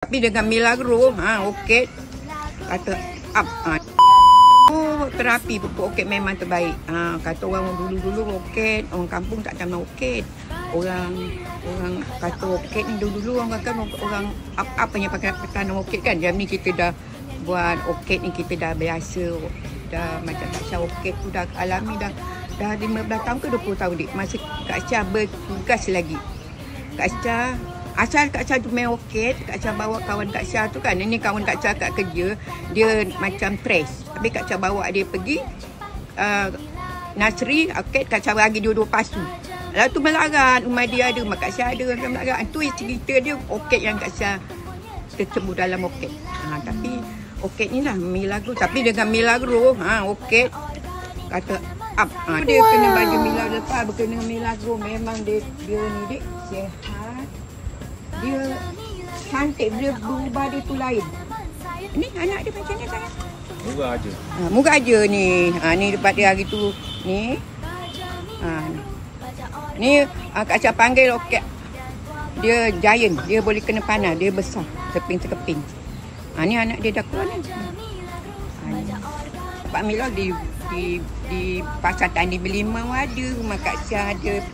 Tapi dengan Milagro, okey. Kata up. Oh, terapi pupuk okey memang terbaik. Kata orang dulu-dulu okey, orang kampung tak tahu okey. Orang kata okey ni dulu-dulu orang kan orang apa yang pakai tanam okey kan. Jam ni kita dah buat okey ni, kita dah biasa. Dah macam Kak Syah okey tu dah alami dah 15 tahun ke 20 tahun dik. Masa Kak Syah bertugas lagi. Kak Syah asal Kak Syah tu main okey, Kak Syah bawa kawan Kak Syah tu kan. Ini kawan Kak Syah kat kerja, dia macam press. Tapi Kak Syah bawa dia pergi nursery, okey, Kak Syah bagi dia 2 pasu. Lalu tu melarat, rumah dia ada, rumah Kak Syah ada, orang melarat. Itu cerita dia okey yang Kak Syah tercebur dalam okey. Tapi okey ni lah Milagro. Tapi dengan Milagro, okey, kata up. Dia kena baju Milagro lepas, berkena Milagro. Memang dia ni dik, sihat. Dia cantik, dia berubah dia tu lain. Ni anak dia macam ni sayang. Murah aja. Murah aja ni. Ni dekat dia hari tu. Ni. Ni Kak Syah panggil okey. Dia giant, dia boleh kena panah, dia besar, sekeping-sekeping. Ni anak dia dah keluar ni. Pak Mila di Pasar Tani Belimau ada, rumah Kak Syah ada.